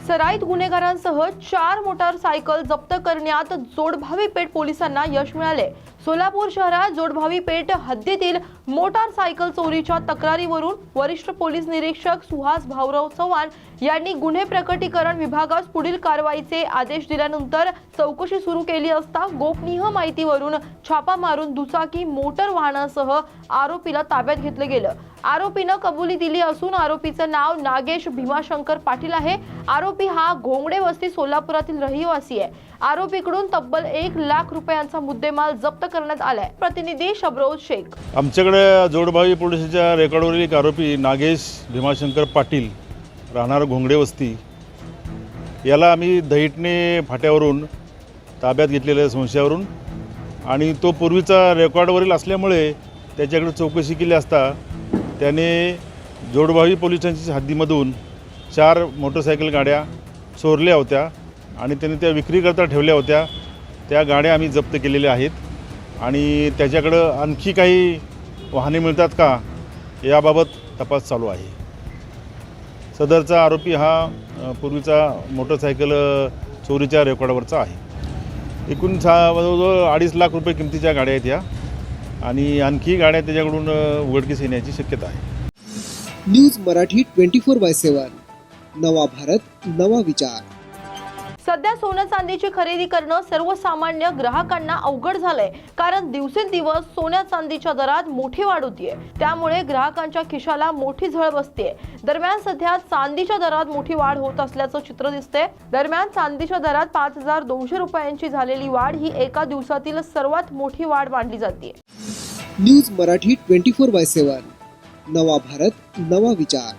सराईत गुन्हेगारांसह 4 मोटारसायकल जप्त करण्यात जोडभावी पेठ पोलिसांना यश मिळाले। सोलापूर शहरात जोडभावी पेठ हद्दीतील मोटारसायकल चोरीच्या तक्रारीवरून वरिष्ठ पोलीस निरीक्षक सुहास भाऊराव चव्हाण यांनी गुन्हे प्रकटीकरण विभागास पुढील कारवाईचे आदेश दिल्यानंतर चौकशी सुरू केली असता गोपनीय माहितीवरून छापा मारून दुचाकी मोटर वाहनासह आरोपीला ताब्यात घेतले गेलं। आरोपीने कबुली दिली असून आरोपीचे नाव नागेश भीमाशंकर पाटील आहे। आरोपी हा घोंगडे वस्ती सोलापुरातील रहिवासी आहे। आरोपीकडून तब्बल 1 लाख रुपयांचा मुद्देमाल जप्त करण्यात आलाय। प्रतिनिधी शबरोज शेख। आमच्याकडे जोडभावी पोलिसांच्या रेकॉर्डवरील एक आरोपी नागेश भीमाशंकर पाटील राहणार घोंगडे वस्ती याला आम्ही दहिटणे फाट्यावरून ताब्यात घेतलेल्या संशयावरून आणि तो पूर्वीचा रेकॉर्डवरील असल्यामुळे त्याच्याकडे चौकशी केली असता त्याने जोडभावी पोलिसांच्या हद्दीमधून 4 मोटरसायकल गाड्या चोरल्या होत्या आणि त्यांनी त्या विक्रीकरता ठेवल्या होत्या। त्या गाड्या आम्ही जप्त केलेल्या आहेत आणि त्याच्याकडं आणखी काही वाहने मिळतात का याबाबत तपास चालू आहे। सदरचा आरोपी हा पूर्वीचा मोटरसायकल चोरीच्या रेकॉर्डवरचा आहे। एकूण जवळजवळ 2.5 लाख रुपये किमतीच्या गाड्या आहेत या आणि आणखी गाड्या त्याच्याकडून उघडकीस येण्याची शक्यता आहे। न्यूज मराठी 24/7 नवा भारत नवा विचार। सध्या सोनं चांदीची खरेदी करणं सर्वसामान्य ग्राहकांना अवघड झालंय, कारण दिवसेंदिवस सोन्या चांदीच्या दरात मोठी वाढ होतीये। त्यामुळे ग्राहकांच्या खिशाला मोठी झळ बसतेय। दरम्यान सध्या चांदीच्या दरात मोठी वाढ होत असल्याचं चित्र दिसतंय। दरम्यान चांदीच्या दरात 5200 रुपयांची झालेली वाढ ही एका दिवसातील सर्वात मोठी वाढ मानली जाते। न्यूज मराठी 24/7 नवा भारत नवा विचार।